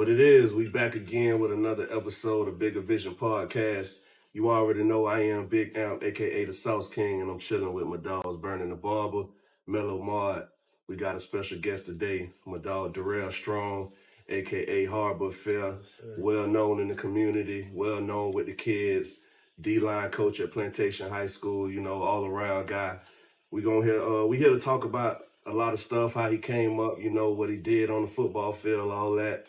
What it is, we back again with another episode of Bigger Vision Podcast. You already know I am Big Amp, a.k.a. the Sauce King, and I'm chilling with my dogs, Burning the Barber, Mellow Mod. We got a special guest today, my dog Darel Strong, a.k.a. Harbor Fair, well known in the community, well known with the kids, D-line coach at Plantation High School, you know, all around guy. We here to talk about a lot of stuff, how he came up, you know, what he did on the football field, all that.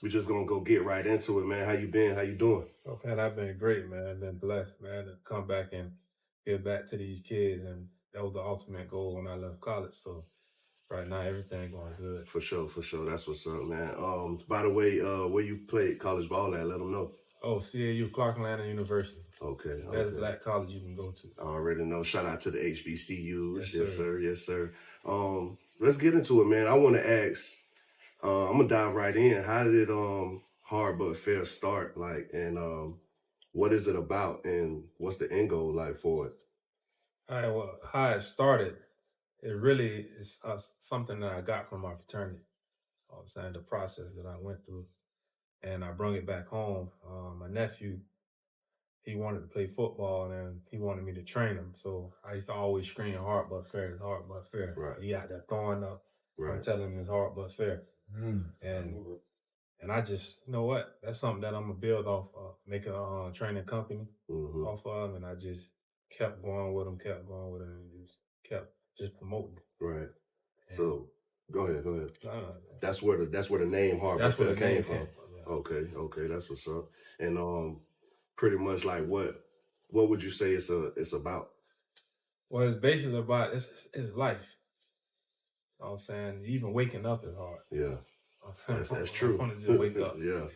We just gonna go get right into it, man. How you been? How you doing? Oh, man, I've been great, man. I've been blessed, man, to come back and give back to these kids. And that was the ultimate goal when I left college. So right now, everything going good. For sure. That's what's up, man. By the way, where you played college ball at, let them know. Oh, CAU, Clark Atlanta University. Okay. Best black college you can go to. I already know. Shout out to the HBCUs. Yes, sir. Let's get into it, man. I want to ask, I'm going to dive right in. How did Hard But Fair start, like, and what is it about, and what's the end goal like for it? All right, well, how it started, it really is something that I got from my fraternity. I'm saying the process that I went through, and I brought it back home. My nephew, he wanted to play football, and he wanted me to train him. So I used to always scream hard but fair, hard but fair. Right. He out there throwing up. Right. I'm telling him it's hard but fair. And I just, you know what? That's something that I'm gonna build off of, make a training company off of, and I just kept going with him, and just kept promoting. Right. And so go ahead. No. That's where the name Hard But Fair came from. Yeah. Okay, that's what's up. And pretty much like what would you say it's about? Well, it's basically about it's life. You know what I'm saying? Even waking up is hard. Yeah. That's true. I want to just wake up. Yeah,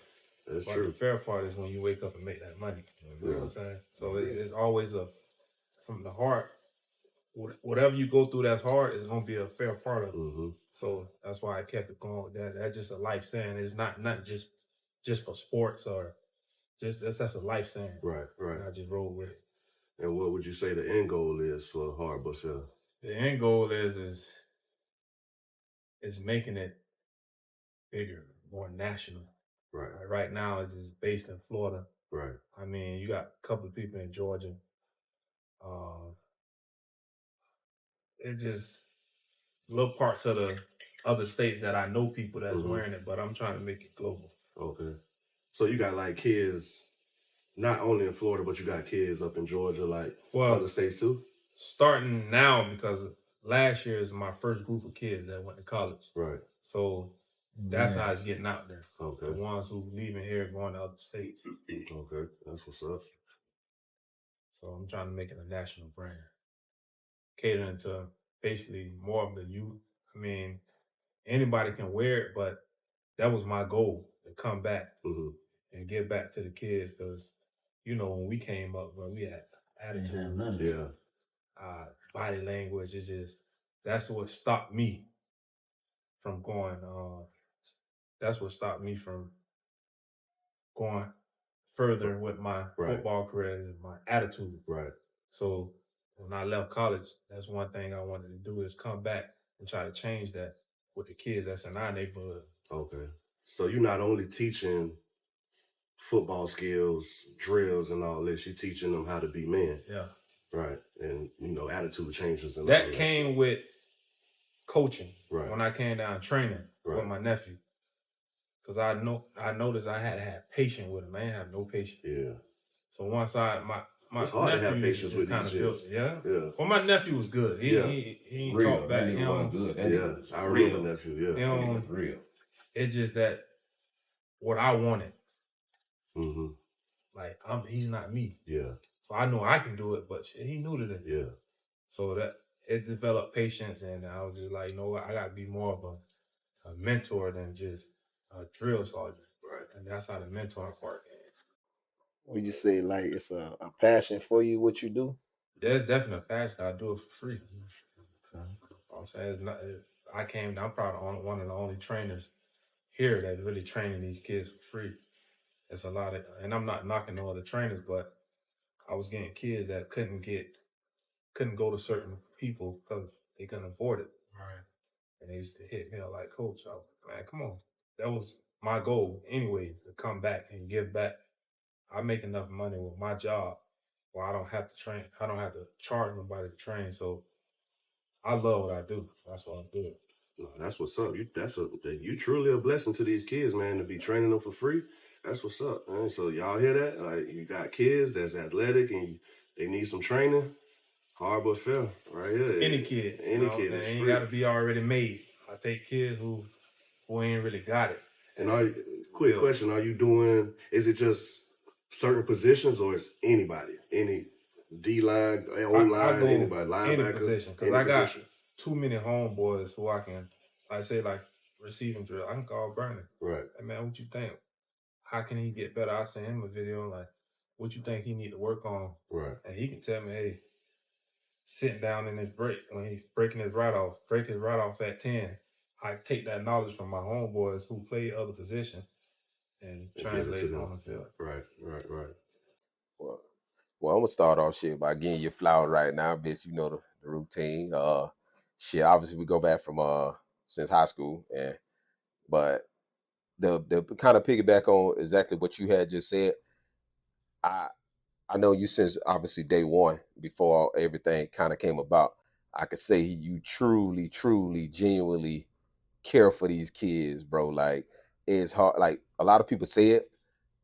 that's but true. The fair part is when you wake up and make that money. You know what I'm saying? So it's always from the heart. Whatever you go through that's hard is going to be a fair part of it. So that's why I kept it going with that. That's just a life saying. It's not just for sports or that's a life saying. Right. And I just roll with it. And what would you say the end goal is for Hard But Fair? The end goal is making it bigger, more national. Right. Right now, it's just based in Florida. Right. I mean, you got a couple of people in Georgia. It just little parts of the other states that I know people that's wearing it, but I'm trying to make it global. Okay. So you got like kids, not only in Florida, but you got kids up in Georgia, like other states too? Starting now, because last year is my first group of kids that went to college. Right. So that's how it's getting out there. Okay. The ones who leaving here going to other states. Okay, that's what's up. So I'm trying to make it a national brand, catering to basically more of the youth. I mean, anybody can wear it, but that was my goal, to come back and give back to the kids, because, you know, when we came up, bro, we had attitude, body language. It's just, that's what stopped me from going. That's what stopped me from going further with my football career, is my attitude. Right. So when I left college, that's one thing I wanted to do, is come back and try to change that with the kids that's in our neighborhood. Okay. So you're not only teaching football skills, drills, and all this, you're teaching them how to be men. Yeah. Right. And, you know, attitude changes. And that came with coaching. Right. When I came down training with my nephew. Because I noticed I had to have patience with him. I didn't have no patience. Yeah. So once my it's hard nephew to have patience with kind these of built, yeah. Well, my nephew was good. He ain't talk back. He was good. I remember nephew. Yeah. He was real. It's just that what I wanted. Like he's not me. Yeah. So I know I can do it, but he knew to this. Yeah. So that it developed patience, and I was just like, you know what, I got to be more of a mentor than just a drill sergeant. Right. And that's how the mentor part came. Would you say like it's a passion for you, what you do? There's definitely a passion. I do it for free. I'm saying I'm probably one of the only trainers here that's really training these kids for free. It's a lot of, and I'm not knocking no other trainers, but I was getting kids that couldn't go to certain people because they couldn't afford it. Right. And they used to hit me up like, Coach, man, come on. That was my goal anyway to come back and give back. I make enough money with my job where I don't have to train. I don't have to charge nobody to train. So I love what I do. That's what I'm doing. No, that's what's up. You truly a blessing to these kids, man, to be training them for free. That's what's up, man. So y'all hear that? Like, you got kids that's athletic and they need some training. Hard but fair, right here. Any kid. Kid. They ain't got to be already made. I take kids who ain't really got it. And quick question, is it just certain positions or is anybody? Any D-line, O-line, anybody, linebacker? Any position. Because I got too many homeboys who I can, like receiving drill. I can call Bernie. Right. Hey, man, what you think? How can he get better? I send him a video like, what you think he need to work on? Right. And he can tell me, hey, sitting down in his break, when he's break his right off at 10, I take that knowledge from my homeboys who play other position and translate it on the field. Right. Well, I'm gonna start off shit by getting your flowers right now, bitch. You know the routine. Shit. Obviously, we go back from since high school, but the kind of piggyback on exactly what you had just said. I know you since obviously day one before everything kind of came about. I could say you truly, genuinely care for these kids, bro. Like it's hard. Like a lot of people say it,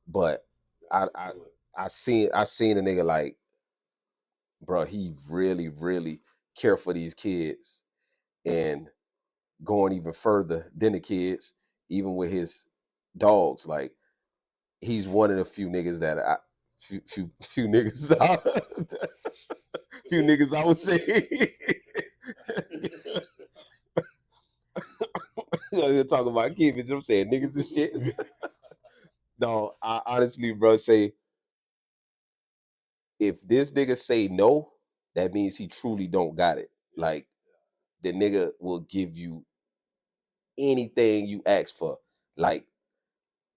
but I seen a nigga like, bro, he really care for these kids and going even further than the kids, even with his dogs. Like he's one of the few niggas that few niggas few niggas I would say. You're talking about kids, I'm saying niggas and shit. No, I honestly, bro, say if this nigga say no, that means he truly don't got it. Like the nigga will give you anything you ask for. Like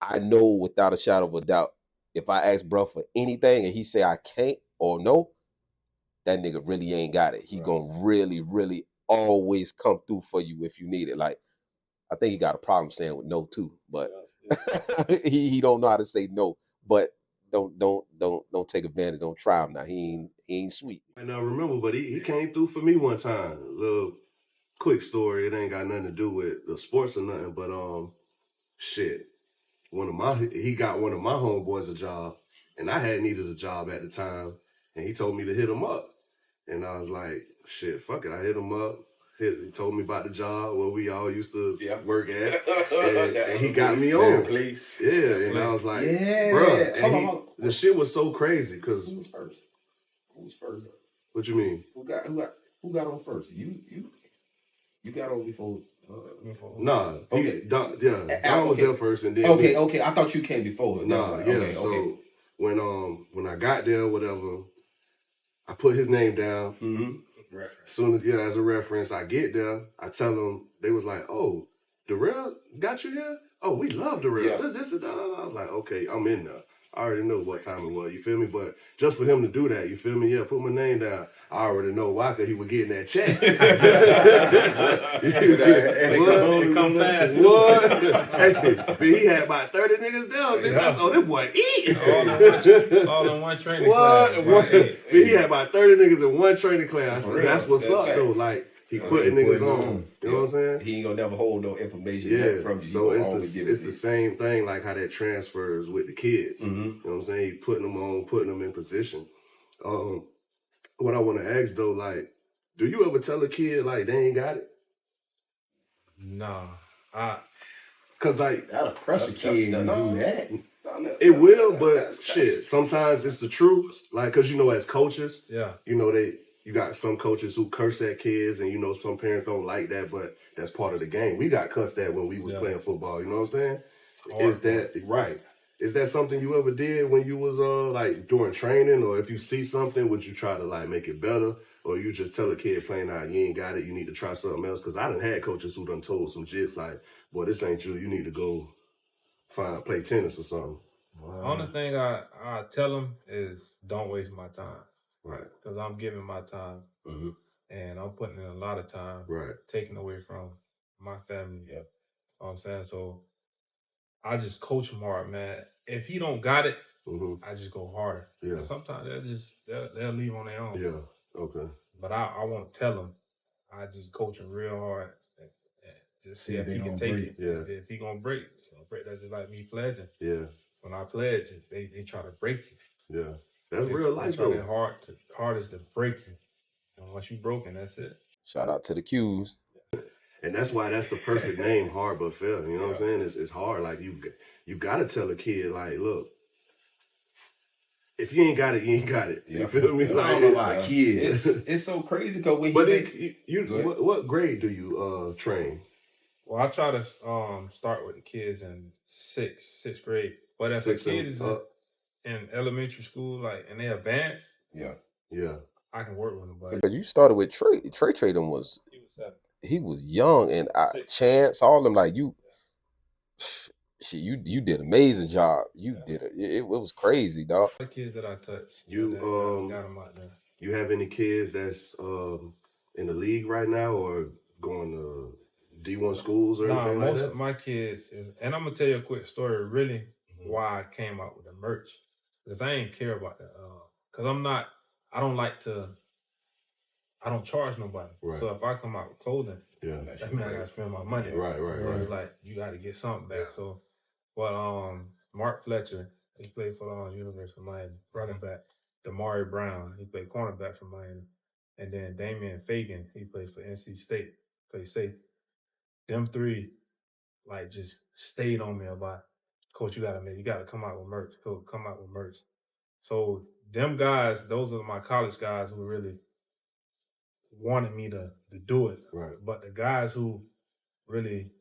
I know without a shadow of a doubt, if I ask bro for anything and he say I can't or no, that nigga really ain't got it. He gonna really always come through for you if you need it. Like I think he got a problem saying with no too, but he don't know how to say no. But don't take advantage. Don't try him now. He ain't sweet. And I remember, but he came through for me one time. Little quick story. It ain't got nothing to do with the sports or nothing, but shit. He got one of my homeboys a job, and I had needed a job at the time, and he told me to hit him up. And I was like, shit, fuck it. I hit him up. He told me about the job where we all used to work at. And he got me on. Place. Yeah, and I was like, bro. The shit was so crazy because Who was first? What you mean? Who got on first? You got on before. Nah. Okay. Don was there first, and then okay. I thought you came before. Nah. Yeah. So when I got there, whatever, I put his name down. Mm-hmm. Soon as a reference, I get there. I tell them, they was like, "Oh, Darel got you here? Oh, we love Darel." Yeah. This is that. I was like, "Okay, I'm in there." I already know what time it was, you feel me? But just for him to do that, you feel me? Yeah, put my name down. I already know why, because he was getting that check. It come fast. What? Hey, but he had about 30 niggas down. Yeah. So this boy eat. All in one training class. But he had about 30 niggas in one training class. So that's what's up, though. Like, he putting niggas on. You know what I'm saying? He ain't gonna never hold no information from you. So it's the same thing, like how that transfers with the kids. Mm-hmm. You know what I'm saying? He putting them on, putting them in position. What I want to ask though, like, do you ever tell a kid like they ain't got it? Nah. Cause like that'll crush a kid to do that. It will, but shit, sometimes it's the truth. Like, cause as coaches, you got some coaches who curse at kids, and some parents don't like that, but that's part of the game. We got cussed at when we was playing football. You know what I'm saying? Is that right? Is that something you ever did when you was like during training, or if you see something, would you try to like make it better, or you just tell a kid playing out you ain't got it, you need to try something else? Because I done had coaches who done told some jits like, boy, this ain't you. You need to go play tennis or something. Wow. Only thing I tell them is don't waste my time. Right. Because I'm giving my time. Mm-hmm. And I'm putting in a lot of time. Right. Taking away from my family. Yeah. You know what I'm saying? So I just coach him hard, man. If he don't got it, Mm-hmm. I just go harder. Yeah. And sometimes they'll leave on their own. Yeah. Okay. But I won't tell them. I just coach him real hard. And just see if he can take it. Yeah. If he gonna break, that's just like me pledging. Yeah. When I pledge, they try to break you. Yeah. That's real life, they try though. their hardest to break you. And once you broken, that's it. Shout out to the Qs. And that's why that's the perfect name, Hard But Fair. You know what I'm saying? It's hard. Like, you got to tell a kid, like, look, if you ain't got it, you ain't got it. You feel me? Like, I don't know about kids. It's so crazy because when but what grade do you train? Well, I try to start with the kids in sixth grade. But if a kid is in elementary school, like, and they advanced, yeah, I can work with them. But because you started with Trey. Trey them was he was 7. He was young, and Chance, all of them, like you did an amazing job. You did it. It was crazy, dog. The kids that I touched, you got them out there. You have any kids that's in the league right now or going to D1 schools or anything like that? Most of my kids and I'm gonna tell you a quick story. Really, why I came out with the merch, because I ain't care about that. Because I don't charge nobody. Right. So if I come out with clothing, that means I gotta spend my money. Right. It's like you gotta get something back. So, but Mark Fletcher, he played for the University of Miami, running back. Damari Brown, he played cornerback for Miami, and then Damian Fagan, he played for NC State, played safety. Them three, like, just stayed on me about, Coach, you gotta come out with merch. Coach, come out with merch. So them guys, those are my college guys who really wanted me to do it. Right. But the guys who really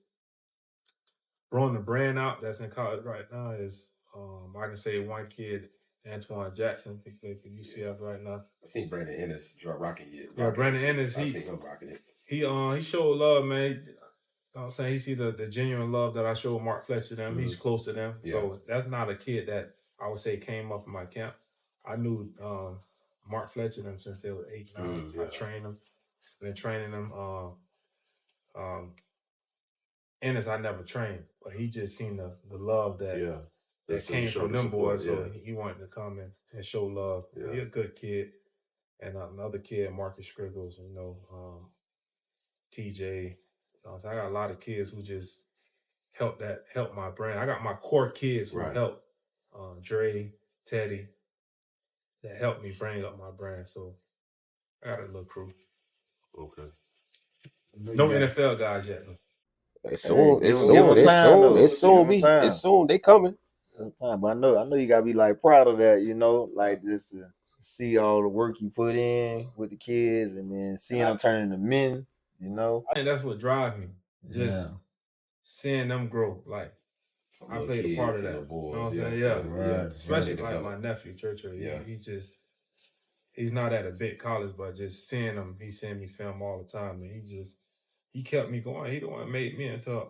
brought the brand out that's in college right now is, I can say one kid, Antoine Jackson, he plays for UCF right now. I seen Brandon Ennis rocking it. Yeah, Brandon Ennis, I seen him rocking it. He showed love, man. You know what I'm saying? He see the genuine love that I showed Mark Fletcher them. He's close to them. Yeah. So that's not a kid that I would say came up in my camp. I knew Mark Fletcher them since they were 8, 9. I trained them. And then training them, Ennis I never trained, but he just seen the love that came from them boys. So he wanted to come in and show love. Yeah. He's a good kid. And another kid, Marcus Scriggles, TJ. I got a lot of kids who just help my brand. I got my core kids who help Dre, Teddy, that helped me bring up my brand. So I got a little crew. Okay. No NFL guys yet. It's soon. They coming. But I know you gotta be like proud of that, like just to see all the work you put in with the kids and then seeing them turn into men, I think that's what drives me. Just seeing them grow. Like, I played a part of that. Boys, you know what I'm saying? Right. Especially like my nephew, Churchill. He's not at a big college, but just seeing him, he's seeing me film all the time, and he kept me going. He the one that made me into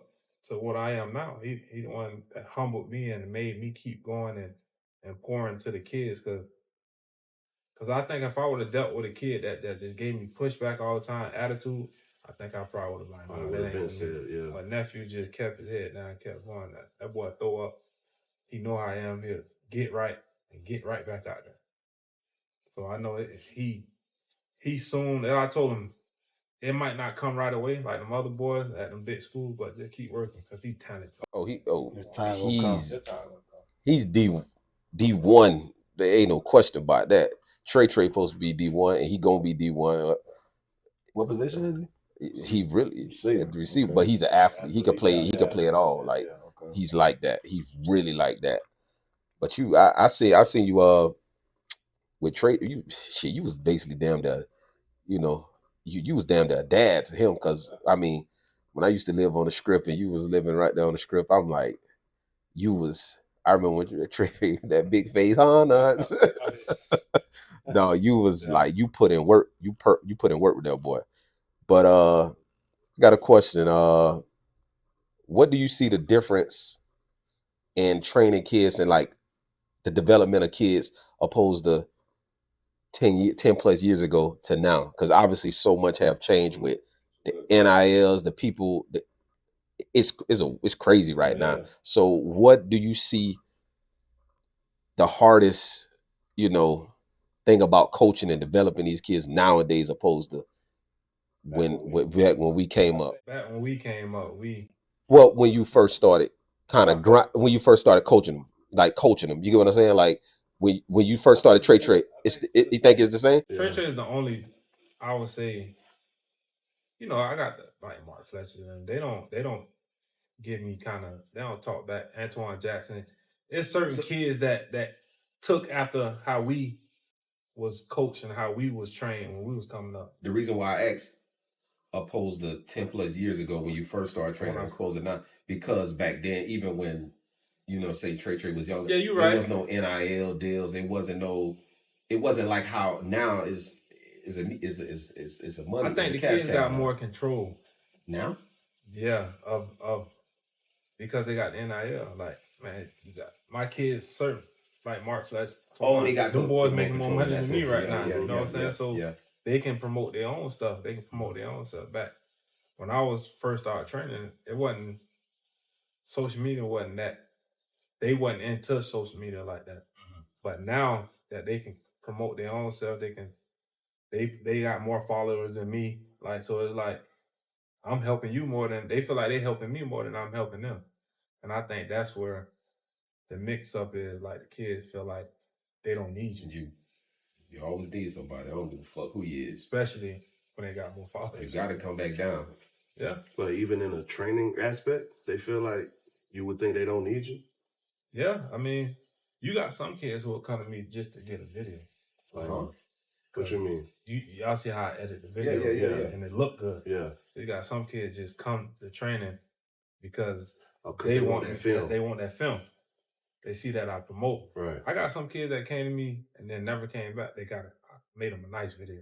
what I am now. He the one that humbled me and made me keep going and pouring to the kids. Cause I think if I would have dealt with a kid that just gave me pushback all the time, attitude, I think I probably would have like, that ain't for me. My nephew just kept his head down, kept going. That boy throw up. He know how I am here. Get right and get right back out there. So I know he soon, and I told him, it might not come right away like them other boys at them big schools, but just keep working because he's talented. He's D1. There ain't no question about that. Trey supposed to be D1, and he gonna be D1. What position is he? He really at the receiver, but he's an athlete. He could play. He could play it all. Like he's like that. He's really like that. But I seen you with Trey. You was basically damn the, you was damn the dad to him. Because I mean, when I used to live on the Strip and you was living right there on the Strip, I'm like, I remember when you Trey that big face, huh? Nuts. No, you was like you put in work. You put in work with that boy. But I got a question. What do you see the difference in training kids and like the development of kids opposed to 10 plus years ago to now? Because obviously so much have changed with the NILs, the people, it's crazy right now. Yeah. So what do you see the hardest, thing about coaching and developing these kids nowadays opposed to when we came up? Back when we came up, Well, when you first started when you first started coaching them, you get what I'm saying? Like when you first started Trey, you think it's the same? Yeah. Trey is the only, I would say, I got like Mark Fletcher, and they don't give me they don't talk back. Antoine Jackson. There's certain kids that took after how we was coached and how we was trained when we was coming up. The reason why I asked opposed to 10 plus years ago when you first started training, opposed to not, because back then, even when, say Trey was younger, yeah, you're right. There was no NIL deals. It wasn't like how now is a money. I think the kids got more control now. Yeah, of because they got NIL. Like, man, you got my kids certain like Mark Fletcher. They got them boys making more money than me right now. Yeah, you know what I'm saying? So they can promote their own stuff. They can promote their own stuff. Back when I was first started training, it wasn't social media. Wasn't that they wasn't into social media like that. Mm-hmm. But now that they can promote their own stuff, they got more followers than me. Like, so it's like I'm helping you more than they feel like they're helping me more than I'm helping them. And I think that's where the mix up is. Like, the kids feel like they don't need you. You always need somebody. I don't give a fuck who you is. Especially when they got more followers. You got to come back down. Yeah. But even in a training aspect, they feel like you would think they don't need you. Yeah. I mean, you got some kids who will come to me just to get a video. Like, what you mean? Y'all see how I edit the video. Yeah. And it look good. Yeah. You got some kids just come to training because they want that film. They want that film. They see that I promote. Right. I got some kids that came to me and then never came back. I made them a nice video.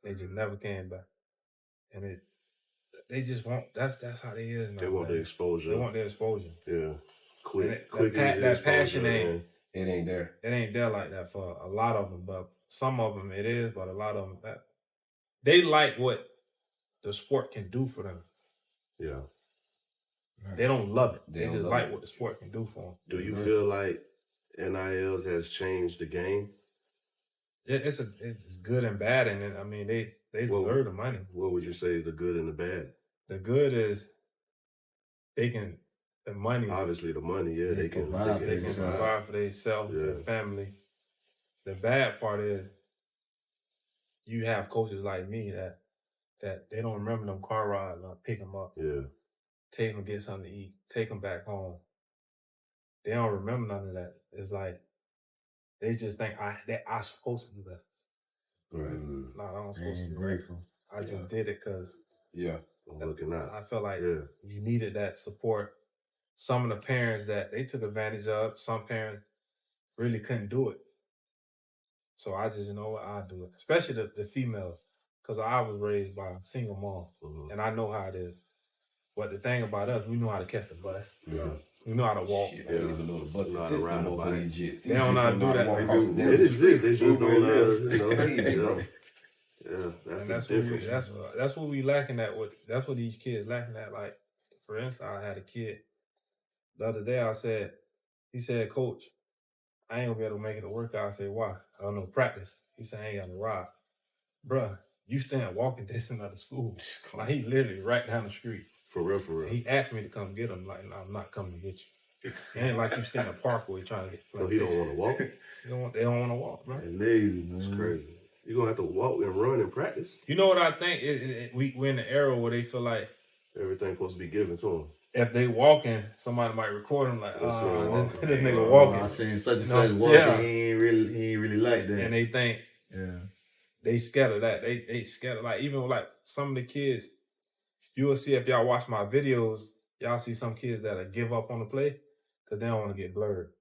They just never came back. And they just want, that's how they is now. They want the exposure. They want their exposure. Yeah. Quick that passion it ain't there. It ain't there like that for a lot of them, but some of them it is, but a lot of them, they like what the sport can do for them. Yeah. They don't love it. They just like what the sport can do for them. Do you feel like NILs has changed the game? It's good and bad, and I mean they deserve the money. What would you say the good and the bad? The good is the money. Obviously, the money. Yeah, they can provide for themselves, their family. The bad part is you have coaches like me that they don't remember them car rides. Pick them up. Yeah. Take them to get something to eat. Take them back home. They don't remember none of that. It's like they just think I supposed to do that. Right. No, I don't supposed to do grateful. I just did it because I'm looking out. I felt like you needed that support. Some of the parents that they took advantage of, some parents really couldn't do it. So I just, I'll do it. Especially the females, because I was raised by a single mom, and I know how it is. But the thing about us, we know how to catch the bus. Yeah. We know how to walk. Shit, I don't even know the bus Know how to ride a bike. They don't know how to do that. It exists. They just don't know. Yeah, that's the that's difference. That's what we lacking at. That's what these kids lacking at. Like, for instance, I had a kid the other day. He said, "Coach, I ain't gonna be able to make it to workout." I said, "Why?" "I don't know, practice." He said, "I ain't got no ride." Bruh, you stand walking distance out of school. Like, he literally right down the street. For real. He asked me to come get him. Like, no, I'm not coming to get you. It ain't like you stand in a parkway trying to get. So he don't want to walk. They don't want to walk, bro. Lazy, man. It's crazy. You're gonna have to walk and run and practice. You know what I think? We're in the era where they feel like everything's supposed to be given to them. If they walking, somebody might record them like, this nigga walking. walking. I seen such and such walking. He ain't really like that. And they think, they scared of that. They scared of, like, even with, like, some of the kids. You will see if y'all watch my videos, y'all see some kids that'll give up on the play because they don't want to get blurred.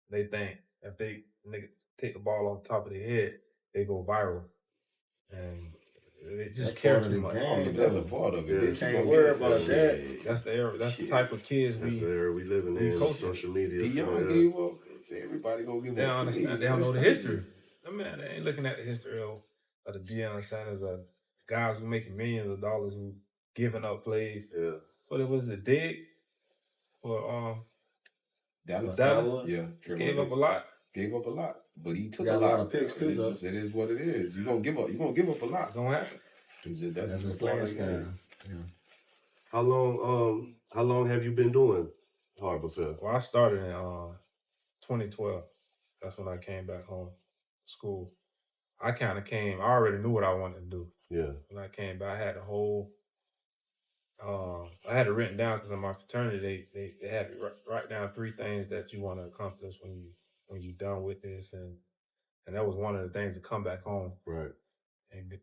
They think if they take the ball off the top of their head, they go viral. And it just cares too much. That's a part of it. They can't worry about that. That's the era. That's the type of kids that's the era we living in. Social media. Everybody gonna give up. They don't understand. They don't know the history. I mean, they ain't looking at the history of the Deion Sanders, guys who making millions of dollars who giving up plays. Yeah. What it was, a dig for Dallas. Dallas. Yeah. Gave up a lot. Gave up a lot, but he took Got a a lot. lot of picks too, though. It is what it is. You're gonna give up. You're gonna give up a lot. It's gonna happen. That's a just playing part of the style. game. Yeah. How long have you been doing Harbor Fair? Well, I started in 2012. That's when I came back home, school. I kind of came. I already knew what I wanted to do. Yeah. When I came back, I had the whole. I had it written down because in my fraternity they had to write down 3 things that you want to accomplish when you're done with this, and that was one of the things, to come back home, Right. and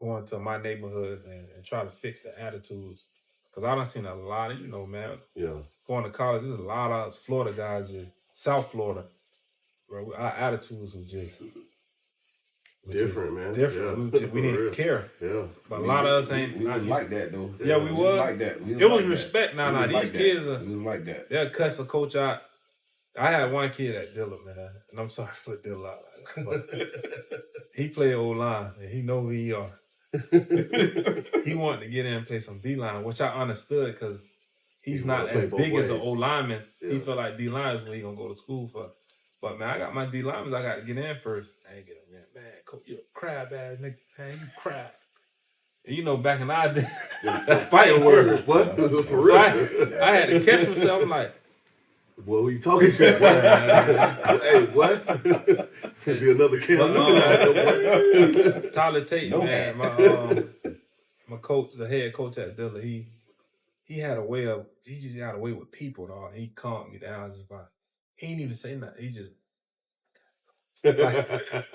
go into my neighborhood and try to fix the attitudes, because I done seen a lot of, man. Yeah. Going to college, there's a lot of Florida guys, just South Florida, bro. Our attitudes was just different, man. Different. Yeah. We didn't care. Yeah. But a lot of us ain't. We was like that though. Yeah, we was like that. It was respect. Now these kids it was like that. They'll cuss a coach out. I had one kid at Dillard, man, and I'm sorry to put Dillard out, but he played O-line, and he know who he are. He wanted to get in and play some D-line, which I understood, because he's not as big as an O-lineman. Yeah. He felt like D-line is what he going to go to school for. But, man, I got my D-linemen. I got to get in first. I ain't get in, man. Coach, you're a crab-ass nigga. Man, you crab. And, back in our day, that fighting word. What? For So real? I had to catch myself. I'm like, boy, who you talking to? Hey, what? Could be another kid. Tyler Tate, man, my coach, the head coach at Dillard, he had a way of, he just got a way with people, dog. He calmed me down. Just like, he ain't even say nothing. He just, so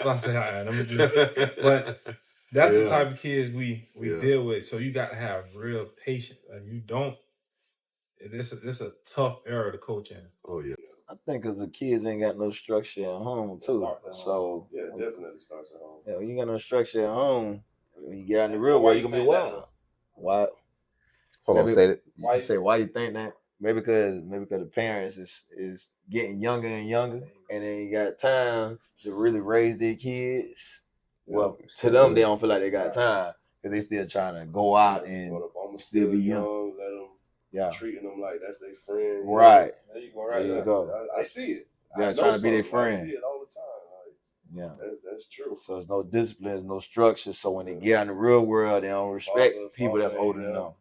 I say, all right, let me do it. But that's the type of kids we deal with. So you got to have real patience. Like, you don't, it's a tough era to coach in. Oh, yeah. I think because the kids ain't got no structure at home, too. So, yeah, it definitely starts at home. Yeah, when you got no structure at home, when you get out in the real world, you're going to be wild. Why? Hold on, say it. Why you think that? Maybe because the parents is getting younger and younger, and they ain't got time to really raise their kids. Well, to them, they don't feel like they got time because they still trying to go out and still be young. Let them treating them like that's their friend. Right. There you go. I see it. They're trying to be their friend. I see it all the time. Like, that's true. So there's no discipline, there's no structure. So when they get out in the real world, they don't respect people that's older than them.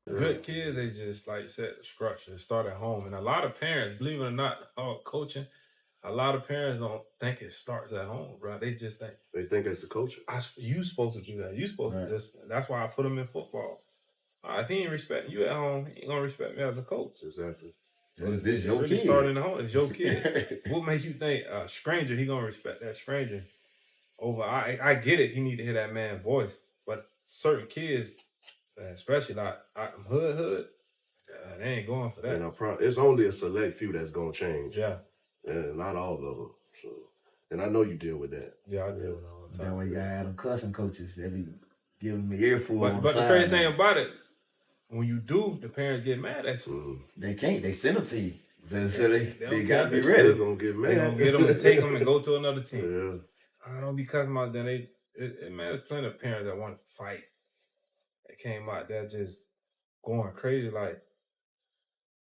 Good kids, they just, like you said, the structure, start at home. And a lot of parents, believe it or not, coaching, a lot of parents don't think it starts at home, bro. They just think. They think it's the culture. You supposed to do that. You supposed to just, that's why I put them in football. If he ain't respecting you at home, he ain't going to respect me as a coach. Exactly. This your really kid. Starting at home, it's your kid. What makes you think a stranger, he going to respect that stranger over? I get it. He need to hear that man's voice. But certain kids, especially like hood, they ain't going for that. It's only a select few that's gonna change. Yeah, and not all of them. So, and I know you deal with that. Yeah, I deal with it all the time. That way you gotta have them cussing coaches. They be giving me earful. But the crazy thing about it, when you do, the parents get mad at you. Mm-hmm. They can't. They send them to you. So they gotta be They're ready. gonna get mad. They gonna get them to take them and go to another team. Yeah. I don't be cussing about them. Man, there's plenty of parents that want to fight. That came out there just going crazy, like,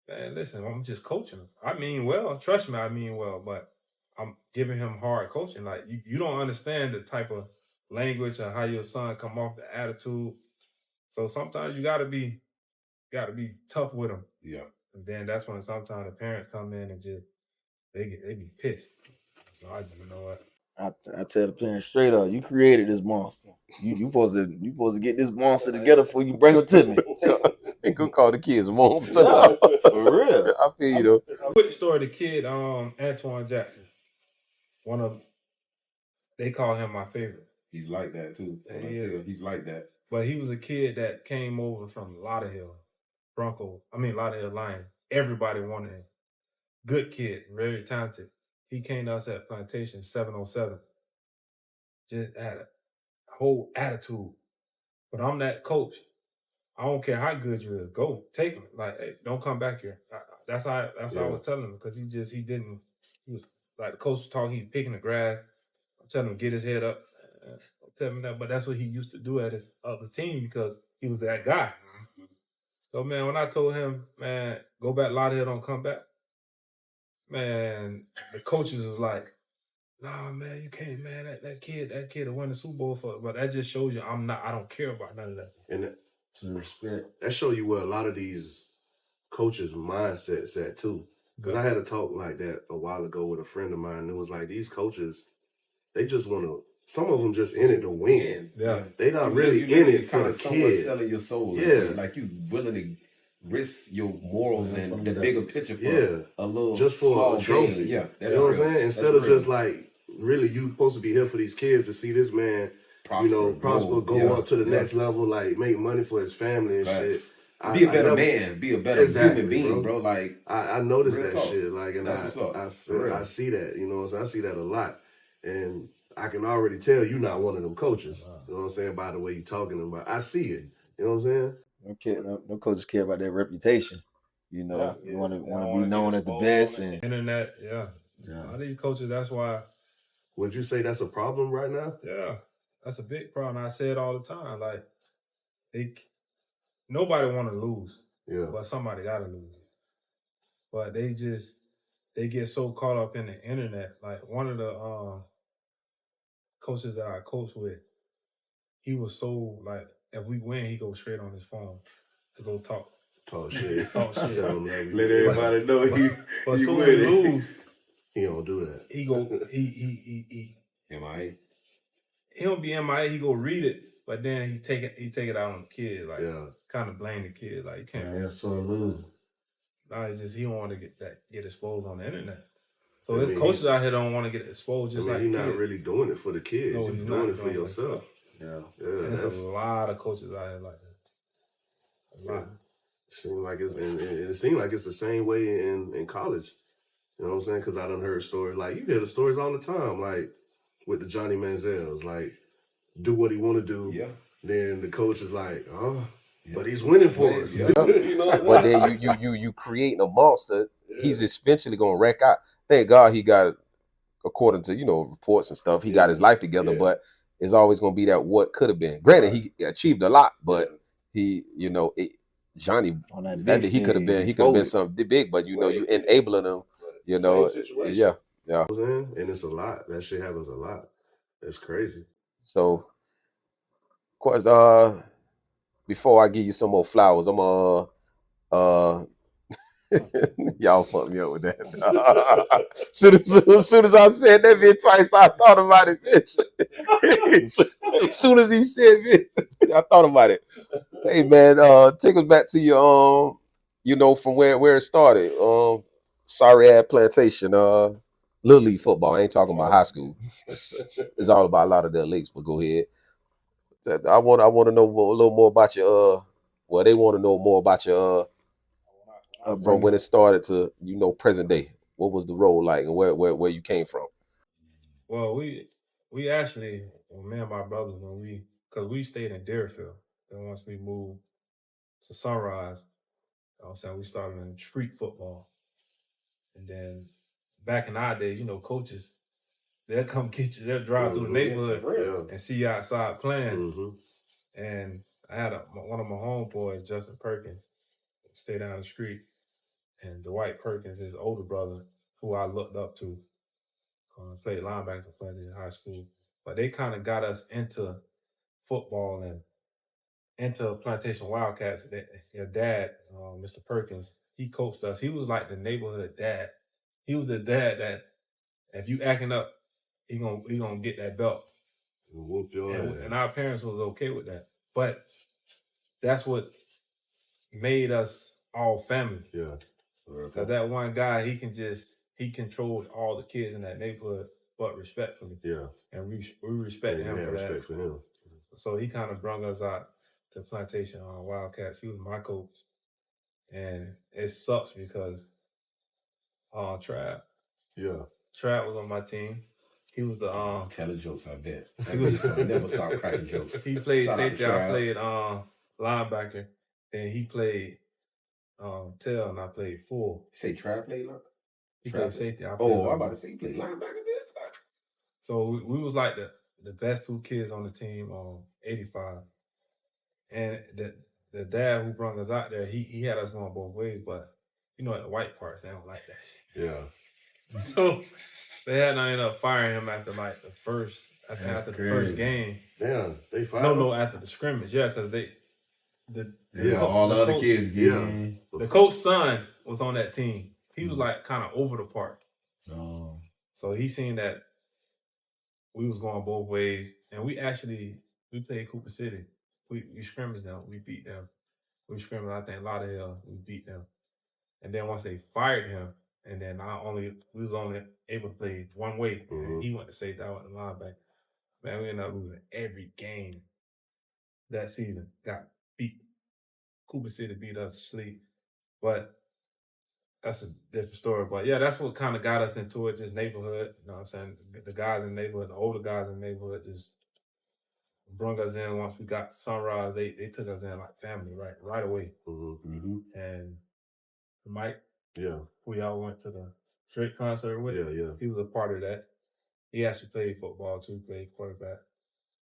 man, listen, I'm just coaching him. I mean well. Trust me, I mean well, but I'm giving him hard coaching. Like, you don't understand the type of language or how your son come off, the attitude. So sometimes you gotta be tough with him. Yeah. And then that's when sometimes the parents come in and just they be pissed. So I just know what. I tell the parents straight up, you created this monster. You supposed to get this monster together before you bring him to me. You could call the kids a monster. No, for real. I feel you though. Quick story: the kid, Antoine Jackson. They call him my favorite. He's like that too. He's like that. But he was a kid that came over from Lauderhill Lions. Everybody wanted him. Good kid, very talented. He came to us at Plantation 707. Just had a whole attitude. But I'm that coach. I don't care how good you is. Go take him. Like, hey, don't come back here. That's how I was telling him, because he was like, the coach was talking. He picking the grass. I'm telling him, get his head up. tell me that, but that's what he used to do at his other team because he was that guy. So, man, when I told him, man, go back, Lauderdale, don't come back, man, the coaches was like, nah, man, you can't, man, that kid will win the Super Bowl for, but that just shows you I don't care about none of that. And Some respect. that show you where a lot of these coaches' mindsets at too. Because I had a talk like that a while ago with a friend of mine. And it was like these coaches, they just want to. Some of them just in it to win. Yeah. They not really in it for the kids. Selling your soul. Yeah. Like you willing to risk your morals and the bigger picture for a little just for small a trophy. Gain. Yeah. You know what I'm saying? Instead of just like, really, you supposed to be here for these kids to see this man, prosper, go up to the next level, like make money for his family and shit. Be a better man. Be a better human being, bro. Like I noticed that talk. shit. Like, and I see that. You know, so I see that a lot, and I can already tell you not one of them coaches. You know what I'm saying? By the way you talking about, I see it. You know what I'm saying? No coaches care about their reputation. You know, you want to be known as the best. And internet, A lot of these coaches, that's why. Would you say that's a problem right now? Yeah, that's a big problem. I say it all the time. Like, nobody want to lose. Yeah. But somebody got to lose. But they get so caught up in the internet. Like, one of the coaches that I coached with, he was so, like, if we win, he goes straight on his phone to go talk. Talk shit. Talk shit. Let everybody know but he soon as we lose, he don't do that. he go, he MIA. He don't be MIA, he go read it, but then he take it out on the kid, like, kind of blame the kid, like, you can't. that's so losing. Nah, it's just he don't want to get exposed on the internet. So his coaches out here don't want to get exposed just like he's not kids. really doing it for the kids. No, you're doing it for yourself. Yeah. And there's a lot of coaches out here like that. A lot. It seems like it's the same way in college. You know what I'm saying? Because I done heard stories, like, you hear the stories all the time, like with the Johnny Manziels, like, do what he want to do. Yeah. Then the coach is like, but he's winning for us. Yeah. You know, but then you creating a monster. Yeah. He's eventually gonna wreck out. Thank God he got, according to reports and stuff, he got his life together. Yeah. But it's always gonna be that what could have been. Granted, he achieved a lot, but he, Johnny, he could have been something big. But you enabling him. Yeah. And it's a lot. That shit happens a lot. That's crazy. So, of course, before I give you some more flowers, I'm y'all fucked me up with that. As soon as I said that bit twice, I thought about it, bitch. As soon as he said bitch, I thought about it. Hey man, take us back to your from where it started. Sorry ad plantation, Little League football. I ain't talking about high school. It's all about a lot of the leagues, but go ahead. I want to know a little more about your they want to know more about your from when it started to present day. What was the role like, and where you came from? Well, we actually, me and my brothers, because we stayed in Deerfield, then once we moved to Sunrise, we started in street football, and then back in our day, coaches, they'll come get you, they'll drive through the neighborhood and see you outside playing. Mm-hmm. And I had one of my homeboys, Justin Perkins, stay down the street, and Dwight Perkins, his older brother, who I looked up to, played linebacker, played in high school. But they kind of got us into football and into Plantation Wildcats. Their dad, Mr. Perkins, he coached us. He was like the neighborhood dad. He was the dad that if you acting up, he gonna get that belt. Whoop your ass. And our parents was okay with that. But that's what made us all family. Yeah. Because that one guy, he controlled all the kids in that neighborhood, but respectfully. Yeah. And we respected him for that. Respect for him. So he kind of brought us out to Plantation Wildcats. He was my coach. And it sucks because Trav. Yeah. Trav was on my team. He was the telling jokes, I bet. I never stop cracking jokes. He played safety. I played linebacker. And he played tail, and I played full. You say Trav played linebacker? He played safety. I'm about to say he played linebacker. So we was like the best 2 kids on the team on 85. And the dad who brought us out there, he had us going both ways, but you know, at the white parts, they don't like that shit. Yeah. So they had to end up firing him after like the first game. Yeah, they fired him? No, after the scrimmage, yeah, because all the other coach, kids getting the coach's son was on that team. He was like kind of over the park. Oh. So he seen that we was going both ways, and we played Cooper City. We scrimmaged them. We beat them. We scrimmaged, I think, Lauderdale. We beat them. And then once they fired him, and then we was only able to play one way. Mm-hmm. And he went to safety, I went to linebacker. Man, we ended up losing every game that season. Got beat. Cooper City beat us to sleep. But that's a different story. But yeah, that's what kind of got us into it, just neighborhood. You know what I'm saying? The guys in the neighborhood, the older guys in the neighborhood just brought us in. Once we got to Sunrise, they took us in like family right away. Mm-hmm. And Mike, who y'all went to the Straight concert with, he was a part of that. He actually played football too, played quarterback.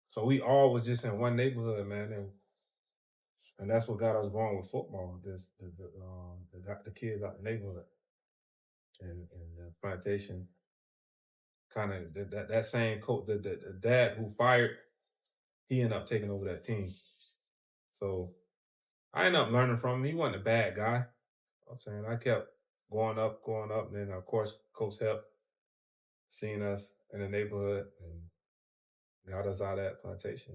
So we all was just in one neighborhood, man, and that's what got us going with football. Just the kids out the neighborhood and the plantation. Kind of that same coach, the dad who fired, he ended up taking over that team. So I ended up learning from him. He wasn't a bad guy. I'm saying I kept going up, and then of course Coach helped seeing us in the neighborhood and got us out of that plantation.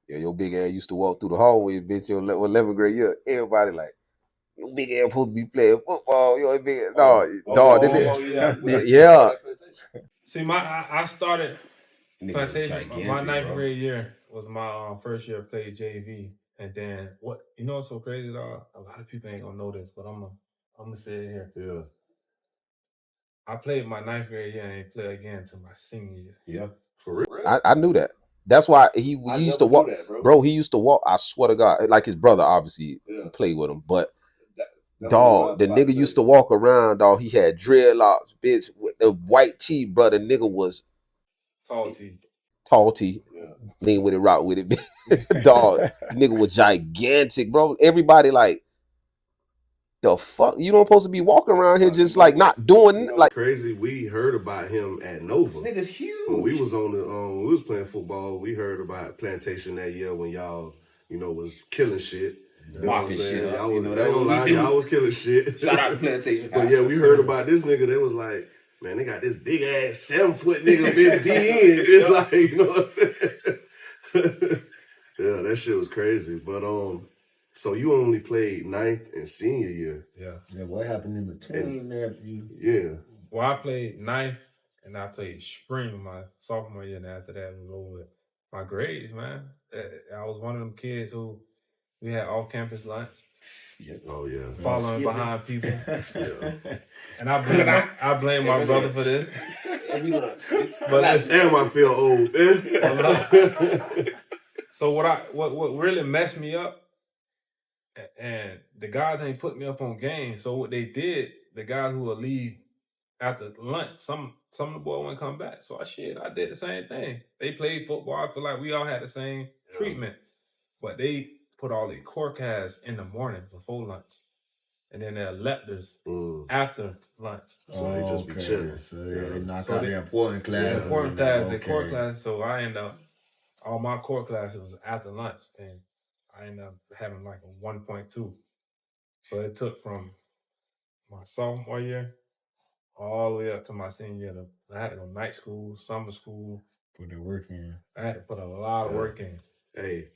Your big ass used to walk through the hallway, bitch. Your 11th grade year, everybody like, your big ass supposed to be playing football. Your big yeah. See, I started plantation. My 9th grade year was my first year I played JV, and then what's so crazy, dog? A lot of people ain't gonna know this, but I'm gonna say it here. Yeah. I played my 9th grade year and ain't play again until my senior year. Yeah, for real. I knew that. That's why he used to walk, bro. He used to walk. I swear to God, like his brother obviously played with him, but dog, the nigga used to walk around. Dog, he had dreadlocks, bitch, with the white tee, bro. The nigga was tall tee. Lean with it, rock with it, dog. The nigga was gigantic, bro. Everybody like, the fuck, you don't supposed to be walking around here just like not doing like crazy. We heard about him at Nova. This nigga's huge. When we was on the when we was playing football, we heard about plantation that year when y'all, was killing shit. Walking shit. Y'all was killing shit. Shout out to plantation. But yeah, we heard about this nigga that was like, man, they got this big ass 7-foot nigga been DN. It's like, you know what I'm saying? Yeah, that shit was crazy. But so you only played 9th and senior year. Yeah. What happened in between there? Well, I played 9th and I played spring my sophomore year, and after that was over. My grades, man. I was one of them kids who we had off-campus lunch. Yeah. Oh yeah. Following behind people. And I blame my brother for this. But damn, I feel old. So what really messed me up, and the guys ain't put me up on games. So what they did, the guys who would leave after lunch, some of the boys wouldn't come back. So I did the same thing. They played football. I feel like we all had the same treatment. But they put all their core casts in the morning before lunch. And then their lectures after lunch. So they just be chilling. So they knock out their important classes. Their core class. So I end up, all my core classes was after lunch. And I ended up having like a 1.2. So it took from my sophomore year all the way up to my senior year. I had to go night school, summer school. Put the work in. I had to put a lot of work in. Hey,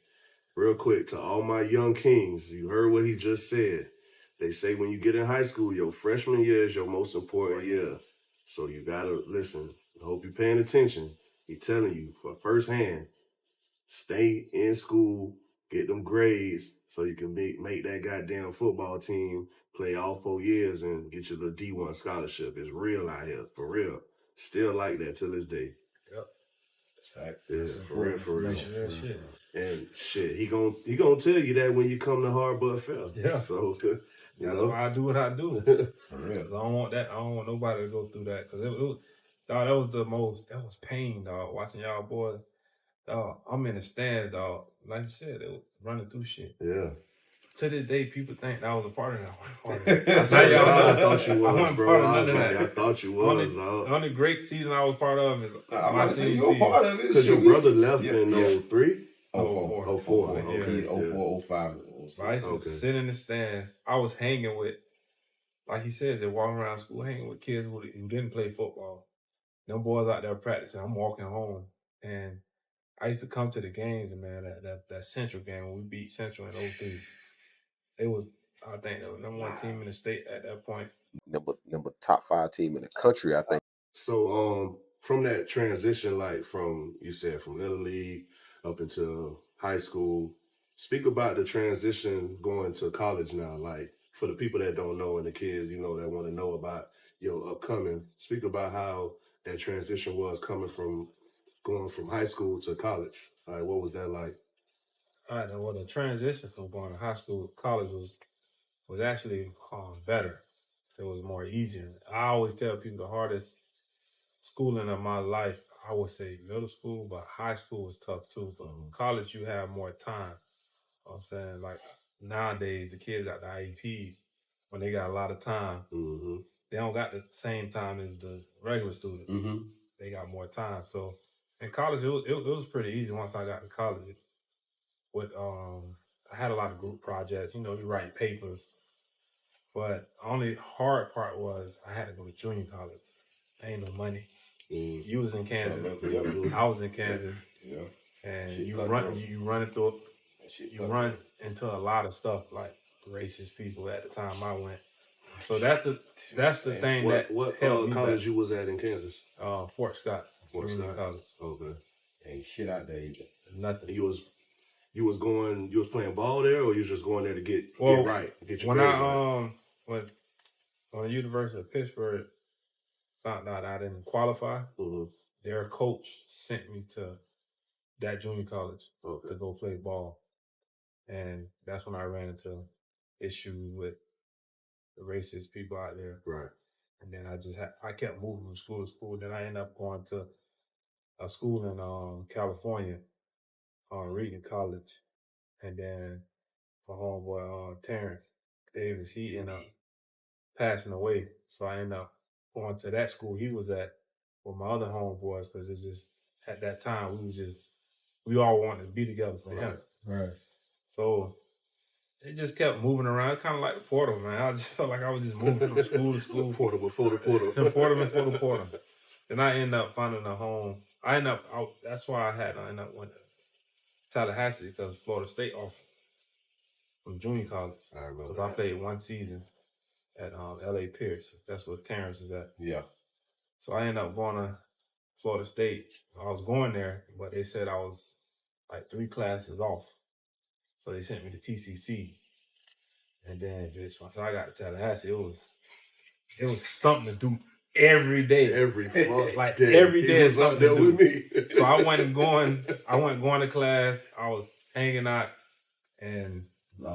real quick, to all my young kings, you heard what he just said. They say when you get in high school, your freshman year is your most important year. So you gotta listen. I hope you're paying attention. He's telling you for firsthand, stay in school, get them grades so you can make that goddamn football team, play all 4 years and get your little D1 scholarship. It's real out here, for real. Still like that till this day. Yep. That's facts. Yeah, for real. Shit. And shit, he gonna tell you that when you come to Hardbutt Fair. Yeah. So that's why I do what I do. For real. I don't want that. I don't want nobody to go through that, because Dog, that was pain, dog, watching y'all boys. Dog, I'm in the stands, dog. Like you said, it was running through shit. Yeah. To this day, people think that I was a part of that. I thought you was, bro. I was like, that. I thought you was. The only great season I was part of is I'm my senior you were season. part of it. Because your brother left in 03? 04. 04. Yeah, Okay. 04, 05. I used to sit in the stands. I was hanging with, like he said, just walking around school, hanging with kids who didn't play football. Them boys out there practicing. I'm walking home. And I used to come to the games, and man, that Central game when we beat Central in 03. It was, I think, the number one team in the state at that point. Number top 5 team in the country, I think. So, from that transition, like you said, from Little League up into high school, speak about the transition going to college now. Like, for the people that don't know and the kids, that want to know about your upcoming, speak about how that transition was going from high school to college. All right, what was that like? All right, well, the transition from going to high school to college was actually better. It was more easier. I always tell people the hardest schooling of my life, I would say middle school, but high school was tough too. But college, you have more time. You know what I'm saying? Like nowadays, the kids at the IEPs, when they got a lot of time, they don't got the same time as the regular students. They got more time. So in college, it was pretty easy once I got to college. I had a lot of group projects, you write papers. But the only hard part was I had to go to junior college. Ain't no money. You was in Kansas. I was in Kansas. Yeah. And you run into a lot of stuff like racist people at the time I went. So that's the thing what helped me college back. you was at in Kansas? Fort Scott. Fort Scott College. Okay. Ain't shit out there either. Nothing. You was playing ball there, or you was just going there to get right? Get your grades right? When the University of Pittsburgh found out I didn't qualify, their coach sent me to that junior college to go play ball. And that's when I ran into issues with the racist people out there. Right. And then I kept moving from school to school. Then I ended up going to a school in California, Regan College. And then my homeboy Terrence Davis, he ended up passing away. So I ended up going to that school he was at with my other homeboys, because it's just at that time we all wanted to be together for him. Right. So it just kept moving around, kind of like the portal, man. I just felt like I was just moving from school to school. Portal before the portal. The portal before the portal. Then I ended up finding a home. That's why I ended up went to Tallahassee, because Florida State offered from junior college. I remember. Because I played one season at L.A. Pierce. That's where Terrence is at. Yeah. So I ended up going to Florida State. I was going there, but they said I was like 3 classes off. So they sent me to TCC. And then, once I got to Tallahassee, it was something to do every day. Every day is something to do. With me. So I went going to class. I was hanging out, and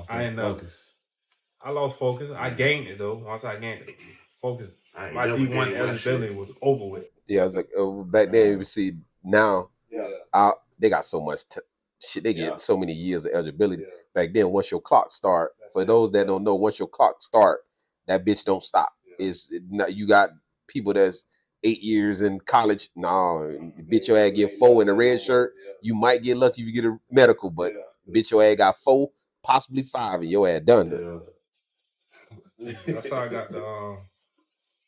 I lost focus. I gained it though. Once I gained it, focus, my D1 eligibility was over with. Yeah, I was like, back then, you see, now, they got so much shit. They get so many years of eligibility. Back then, once your clock start, for those that don't know, once your clock start, that bitch don't stop. You got people that's 8 years in college. No, bitch, your ass get 4 in a red shirt. You might get lucky if you get a medical, but bitch, your ass got 4, possibly 5, and your ass done. That's how I got the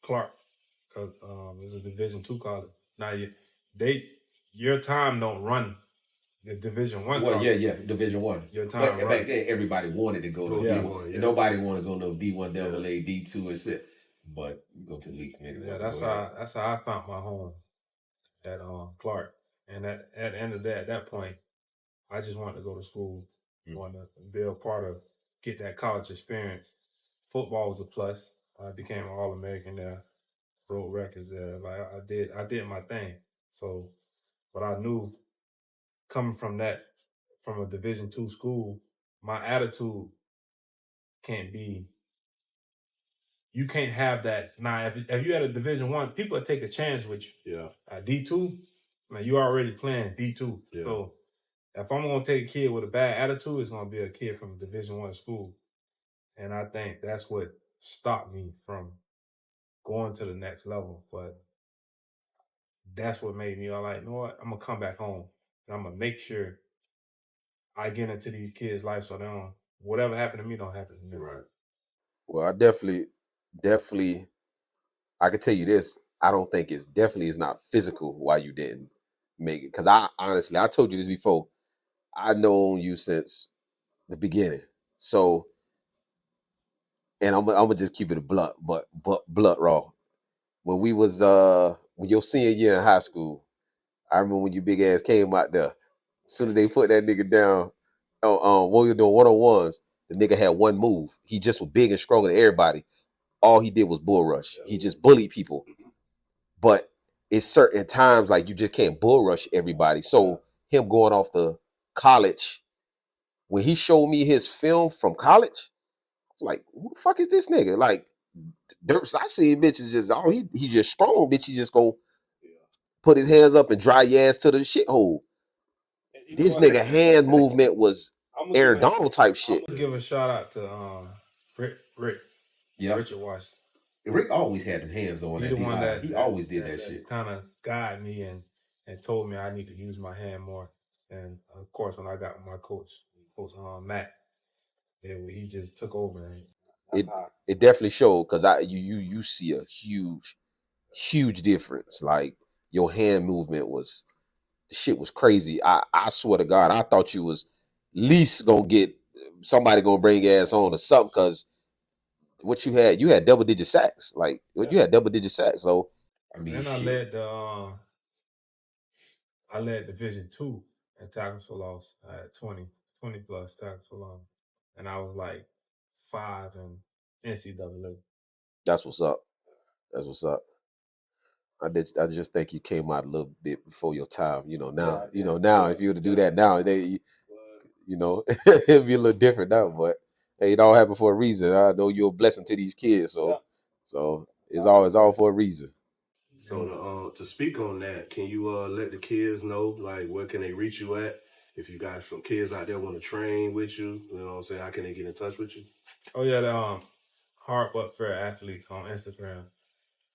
Clark, because it's a Division II college. Now your time don't run the Division I. Well, Division I. Your time back then, everybody wanted to go to D1. And nobody wanted to go no D1, AA, D2, and shit. But you go to the league committee. Yeah, that's how I found my home at Clark. And at the end of at that point, I just wanted to go to school. Wanted to be a part of, get that college experience. Football was a plus. I became an All-American there, broke records there. Like I did my thing. So, but I knew coming from a Division II school, my attitude can't be you can't have that. Now, if you had a Division I, people would take a chance with you. Yeah. D2, man, you already playing D2. Yeah. So if I'm gonna take a kid with a bad attitude, it's gonna be a kid from a Division I school, and I think that's what stopped me from going to the next level. But that's what made me all like, you know what? I'm gonna come back home and I'm gonna make sure I get into these kids' life so they don't, whatever happened to me don't happen to them. Right. Well, I definitely, I can tell you this. I don't think it's not physical why you didn't make it. Because I honestly, I told you this before. I known you since the beginning. So, and I'm gonna just keep it a blunt, but blunt raw. When we was when your senior year in high school, I remember when your big ass came out there. As soon as they put that nigga down, when we were doing 1-on-1s, the nigga had one move. He just was big and stronger than everybody. All he did was bull rush. He just bullied people. But it's certain times like you just can't bull rush everybody. So him going off the college, when he showed me his film from college, I was like, who the fuck is this nigga? Like, I see bitches just, he just strong, bitch. He just go put his hands up and dry your ass to the shithole. This nigga hand movement was Aaron Donald type shit. I'm gonna give a shout out to Rick. Yeah. Richard Washington. Rick always had them hands on He that. the one that he always did that shit. Kind of guided me and told me I need to use my hand more. And of course, when I got my coach Matt, he just took over. And it definitely showed because you see a huge difference. Like your hand movement was, the shit was crazy. I swear to God, I thought you was least gonna get somebody gonna bring your ass on or something because what you had double digit sacks. Like you had double digit sacks. So I mean, then I led Division II in tackles for loss. I had 20 plus tackles for loss, and I was like 5 in NCAA. that's what's up. That's what's up. I just think you came out a little bit before your time. Now, now if you were to do that now, it'd be a little different now. But hey, it all happened for a reason. I know you're a blessing to these kids, so it's all for a reason. So to speak on that, can you let the kids know like where can they reach you at? If you got some kids out there want to train with you, you know what I'm saying? How can they get in touch with you? Oh yeah, the Hard But Fair Athletes on Instagram.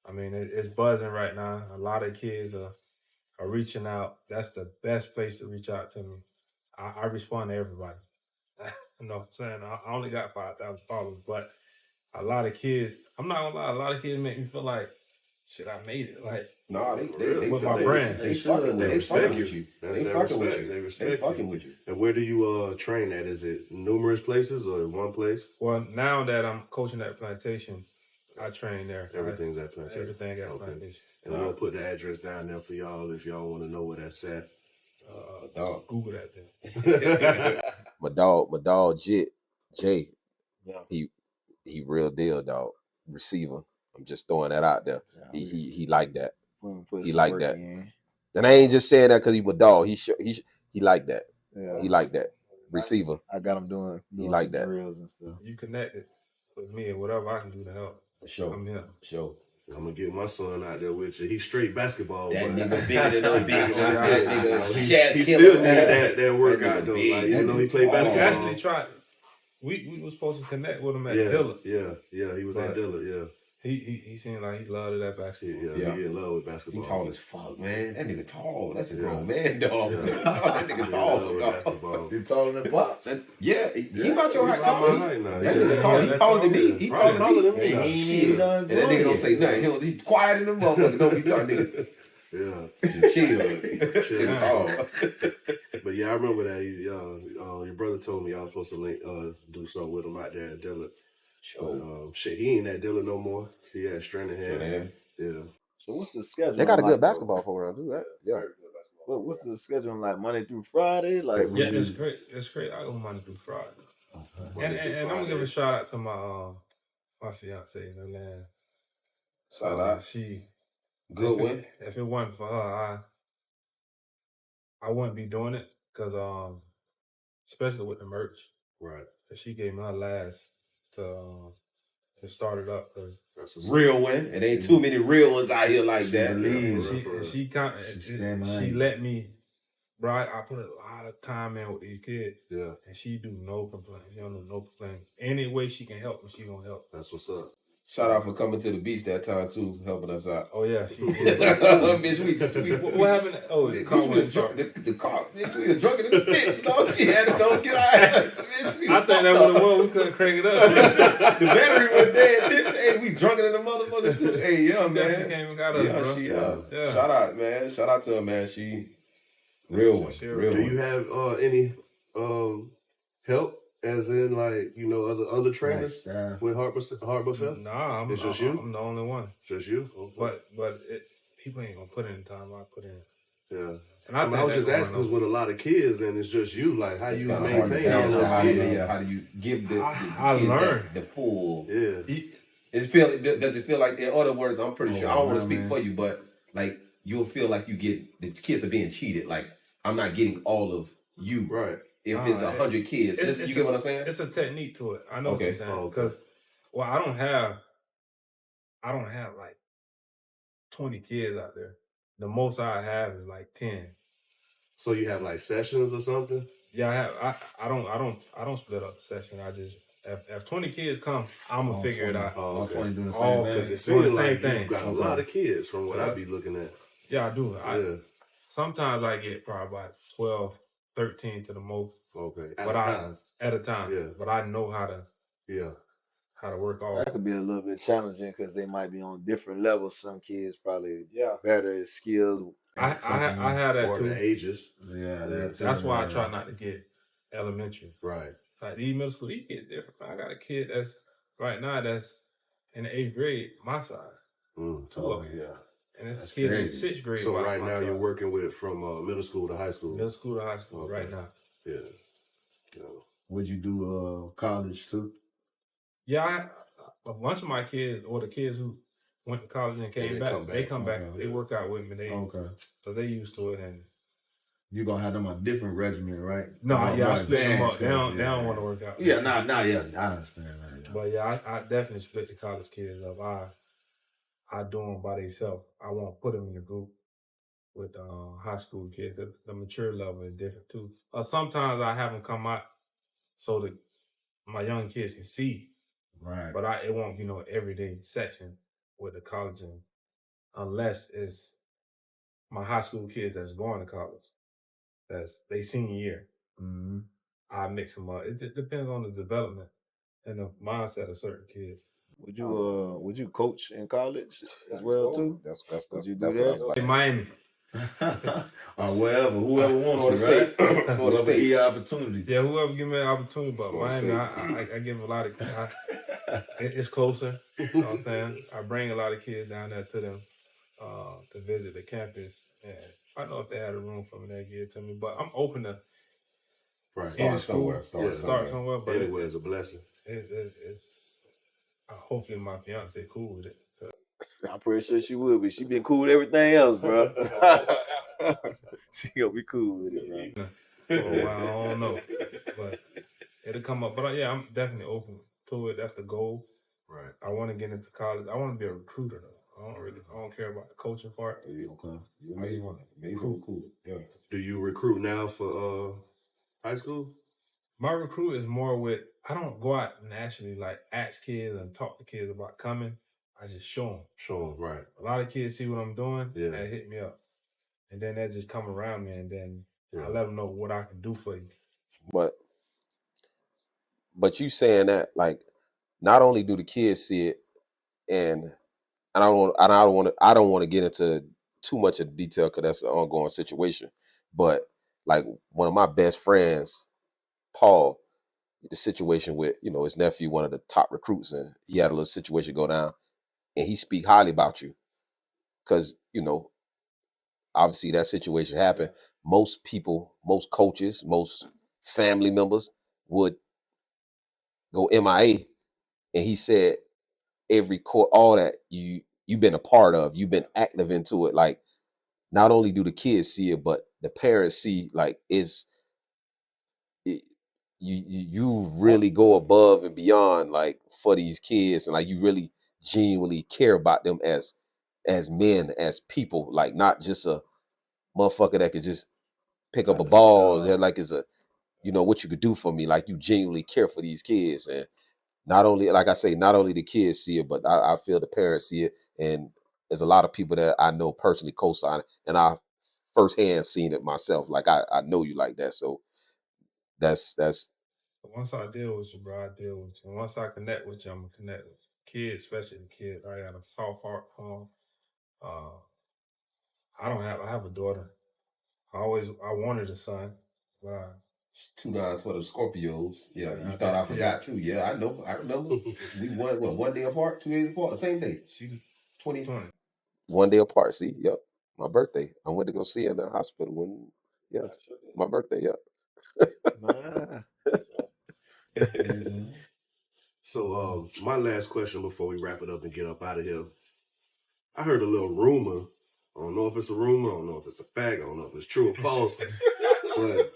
I mean, it's buzzing right now. A lot of kids are reaching out. That's the best place to reach out to me. I respond to everybody. You know what I'm saying? I only got 5,000 followers, but a lot of kids, I'm not gonna lie, a lot of kids make me feel like, shit, I made it. Like, no, they with my brand. They fucking with you. They fucking with you. And where do you train at? Is it numerous places or one place? Well, now that I'm coaching at Plantation, I train there. Everything's at Plantation. Everything at Plantation. And we'll put the address down there for y'all if y'all want to know where that's at. Google that then. my dog Jay, Yeah. he real deal, dog. Receiver. I'm just throwing that out there. Yeah. He like that. He He like that. And I ain't just saying that because he my dog. He like that. Yeah. He like that. Receiver. I got him doing like that. drills and stuff. You connected with me and whatever I can do to help. Sure. I'm here. Sure. I'm gonna get my son out there with you. He's straight basketball. That but nigga bigger than no big. He still need that workout though. Like, you know, he played basketball. We actually tried. We were supposed to connect with him at Dillard. Yeah, he was at Dillard. Yeah. He seemed like he loved that basketball. Yeah, he in love with basketball. He tall as fuck, man. That nigga tall. That's a grown man, dog. That nigga tall. Basketball. He taller than Pops. He about your height. That nigga tall. he taller than me. He taller than me. He ain't even done And that nigga don't say nothing. He quiet in the motherfucker. Don't be talking, nigga. Yeah. Just chill. Tall. But yeah, I remember that. Your brother told me I was supposed to do something with him out there at Dillard. Sure. Shit, he ain't at Dillard no more. He had Stranahan. Yeah. So what's the schedule? They got a good basketball program, too, right? Yeah. What's the schedule like? Monday through Friday? Like it's great. It's great. I go Monday through Friday. And I'm gonna give a shout out to my fiance, man. Shout out. She good one. If it wasn't for her, I wouldn't be doing it because especially with the merch. Right. She gave me her last to to start it up because Real one. It ain't too many real ones out here like that. She let me, bro. I put a lot of time in with these kids. Yeah. And she do no complaint. You don't know no complaint. Any way she can help me, she gonna help. That's what's up. Shout out for coming to the beach that time too, helping us out. Oh yeah, she did. Bitch, what happened? Oh, the car went drunk. The car, bitch, we were drunk in the bitch. So she had to go get our ass. Bitch, I think that was the one we couldn't crank it up. The battery was dead, bitch. Hey, we drunker than the motherfucker too. Hey, yeah, man. Came and got us, bro. Yeah. Shout out, man. Shout out to her, man. She real one. Real Do one. you have any help? As in, like, you know, other trainers with Harbor Fest? Nah, it's just you. I'm the only one. Just you. Okay. But people ain't gonna put in the time I put in. Yeah. And I was just asking because with a lot of kids and it's just you, like, how you maintain all those kids? How do you give the I kids learned the full? Yeah. Does it feel like, in other words, I'm pretty sure I don't want to speak for you, but like you'll feel like you get the kids are being cheated. Like I'm not getting all of you. Right. If it's 100 kids, you get what I'm saying? It's a technique to it. I know what you're saying. Because, well, I don't have like 20 kids out there. The most I have is like 10. So you have like sessions or something? Yeah, I don't split up the session. I just if 20 kids come, I'm gonna figure 20. it out. All 20 doing the same thing. Because it seems like thing. you got a lot of kids from what I be looking at. Yeah, I do. Sometimes I get probably about 12, 13 to the most. Okay. At a time. Yeah. But I know how to work all. That could be a little bit challenging because they might be on different levels. Some kids probably Yeah. better skilled. I had that too. The ages. Yeah. That's why I try not to get elementary. Right. Like these middle school, these kids different. I got a kid that's right now that's in the 8th grade, my size. Yeah. And it's a kid in 6th grade. So right now you're working with from middle school to high school. Middle school to high school right now. Yeah. Would you do college too? Yeah, a bunch of my kids or the kids who went to college and came back, they come back. They work out with me. Because they used to it. And you're going to have them on a different regimen, right? No, I split them up. They don't want to work out. Yeah, I understand that. Yeah. But yeah, I definitely split the college kids up. I do them by themselves. I won't put them in a group with high school kids. The mature level is different too. Sometimes I have them come out so that my young kids can see. Right. But it won't be no everyday section with the college unless it's my high school kids that's going to college. That's they senior year. Mm-hmm. I mix them up. It depends on the development and the mindset of certain kids. Would you coach in college as well too? That's Would you do that? In Miami. Or wherever, whoever wants you, right? For the state. Give opportunity. Yeah, whoever give me an opportunity, but Miami, I give a lot of. It's closer. You know what I'm saying? I bring a lot of kids down there to them to visit the campus, and I don't know if they had a room for me, they give it to me. But I'm open to start somewhere. But anyway, it's a blessing. It's hopefully my fiance cool with it. I'm pretty sure she will be. She been cool with everything else, bro. She gonna be cool with it, bro. I don't know, but it'll come up. But yeah, I'm definitely open to it. That's the goal. Right. I want to get into college. I want to be a recruiter though. I don't care about the coaching part. Okay. I just want to recruit. Cool. Yeah. Do you recruit now for high school? My recruit is more with. I don't go out and actually like ask kids and talk to kids about coming. I just show them. Show them, right. A lot of kids see what I'm doing and hit me up. And then they just come around me and then I let them know what I can do for you. But you saying that, like, not only do the kids see it, and I don't want to get into too much of detail because that's an ongoing situation. But like one of my best friends, Paul, the situation with, his nephew, one of the top recruits, and he had a little situation go down. And he speak highly about you because, obviously that situation happened. Most people, most coaches, most family members would go MIA. And he said every court, all that you've been a part of, you've been active into it. Like, not only do the kids see it, but the parents see, like, you really go above and beyond like for these kids, and like you really genuinely care about them as men, as people, like not just a motherfucker that could just pick up Not a just a ball job. that like is a what you could do for me. Like you genuinely care for these kids, and not only, like I say, not only the kids see it, but I feel the parents see it, and there's a lot of people that I know personally co-sign it, and I firsthand seen it myself. Like I know you like that, so that's Once I deal with you, bro, I deal with you. And once I connect with you, I'm gonna connect with you. Kids, especially the kids. I got a soft heart for them. I have a daughter. I wanted a son, but 2 9 for the Scorpios. Yeah, Yeah, you thought I forgot too. Yeah, I know. I remember. We won one day apart, 2 days apart, same day. she 20. 20. one day apart. See, yep, my birthday. I went to go see her in the hospital my birthday. Yeah. Nah. Mm-hmm. So, my last question before we wrap it up and get up out of here. I heard a little rumor. I don't know if it's a rumor. I don't know if it's a fact. I don't know if it's true or false. But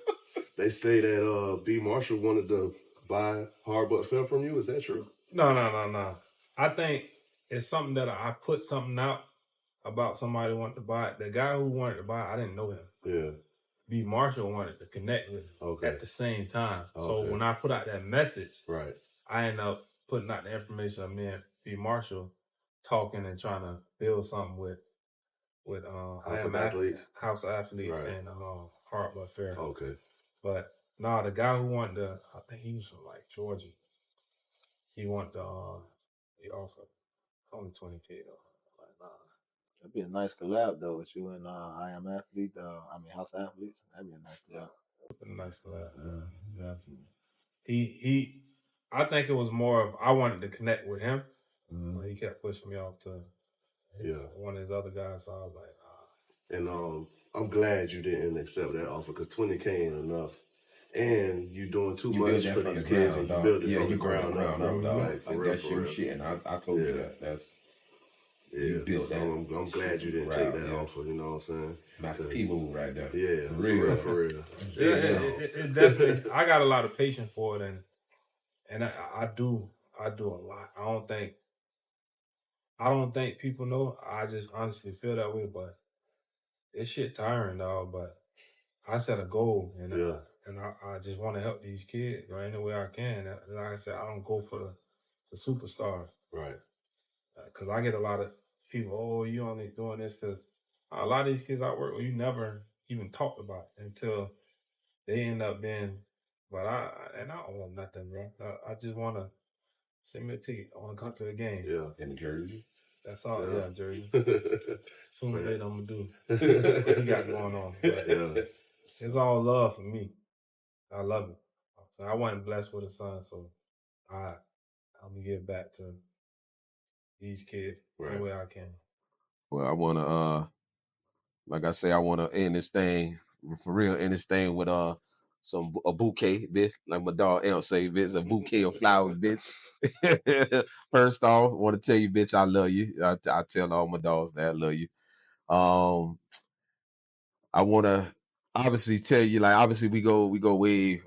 they say that B. Marshall wanted to buy Hard But Fair from you. Is that true? No. I think it's something that I put something out about somebody wanting to buy it. The guy who wanted to buy it, I didn't know him. Yeah. B. Marshall wanted to connect with him at the same time. So when I put out that message, right, I ended up putting out the information of me and B. Marshall talking and trying to build something with House of Athletes, right. And Hard But Fair. Okay. But the guy who wanted to, I think he was from like Georgia. He wanted to, he offered only $20K though. Like, nah. That'd be a nice collab though with you and I Am Athlete. House of Athletes. That'd be a nice collab. A nice collab. Yeah, definitely. He. I think it was more of I wanted to connect with him. But he kept pushing me off to one of his other guys. So I was like, And I'm glad you didn't accept that offer because $20K ain't enough. And you doing too much for these kids, and you build it from the ground up, dog. Like, for real, that's your shit, and I told you that. That's you built that. I'm glad you didn't take that offer. You know what I'm saying? Master P move right there. Yeah, for real. it definitely. I got a lot of patience for it, and I do a lot. I don't think people know. I just honestly feel that way, but it's shit tiring, dog. But I set a goal, and I just want to help these kids any way I can. And like I said, I don't go for the superstars, right? Because I get a lot of people. Oh, you only doing this because a lot of these kids I work with, you never even talked about until they end up being. But I don't want nothing, bro. I just want to send me a ticket. I want to come to the game. Yeah, in the jersey. That's all. Yeah, jersey. Sooner or later, I'm gonna do what he got going on. But it's all love for me. I love it. So I wasn't blessed with a son, so I'm gonna give back to these kids any way I can. Well, I wanna like I say, I wanna end this thing for real. End this thing with a bouquet, bitch. Like my dog L say, bitch, a bouquet of flowers, bitch. First off, I want to tell you, bitch, I love you. I tell all my dogs that I love you. I want to obviously tell you, like, obviously we go way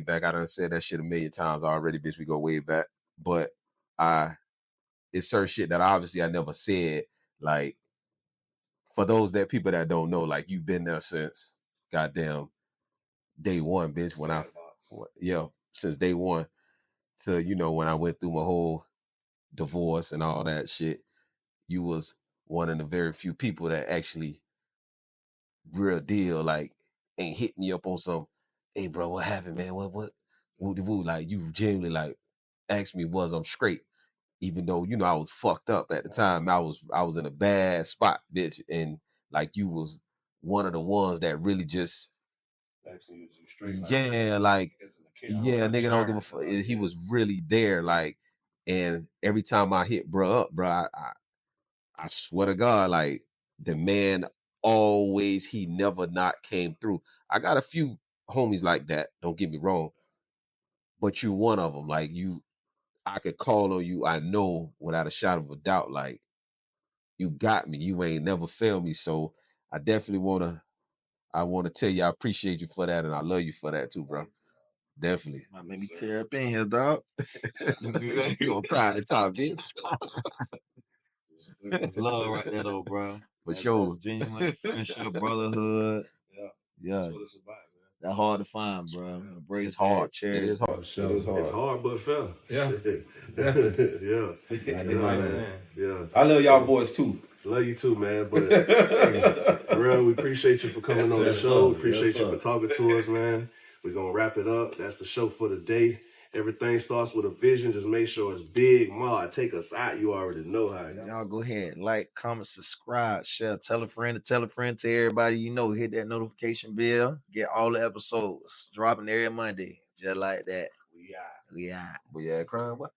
back. I done said that shit a million times already, bitch. We go way back, but it's certain shit that obviously I never said. Like, for those people that don't know, like, you've been there since goddamn day one, bitch. Since day one to when I went through my whole divorce and all that shit, you was one of the very few people that actually real deal, like, ain't hit me up on some, hey bro, what happened, man? What woo. Like, you genuinely like asked me was I'm straight. Even though, I was fucked up at the time. I was in a bad spot, bitch. And like, you was one of the ones that really just nigga don't give a fuck. He was really there, like, and every time I hit bro up, bro, I swear to God, like, the man always, he never not came through. I got a few homies like that, don't get me wrong, but you one of them. Like, I could call on you, I know without a shadow of a doubt, like, you got me. You ain't never failed me. So I definitely wanna tell you I appreciate you for that, and I love you for that too, bro. Definitely. Might make me tear up in here, dog. You gonna cry at the top, bitch. It's love right there, though, bro. For sure. That's genuine friendship, brotherhood. Yeah. That's what it's about, man. That's hard to find, bro. It's hard. It is hard. It is hard. It's hard, but fair. Yeah. Yeah. I love y'all boys too. Love you too, man. But hey, Darel, we appreciate you for coming on the show. Appreciate you for talking to us, man. We're gonna wrap it up. That's the show for the day. Everything starts with a vision. Just make sure it's big. Ma, take us out. You already know how. Y'all go ahead, like, comment, subscribe, share, tell a friend to everybody you know. Hit that notification bell. Get all the episodes dropping every Monday, just like that. We out. But yeah, crying what?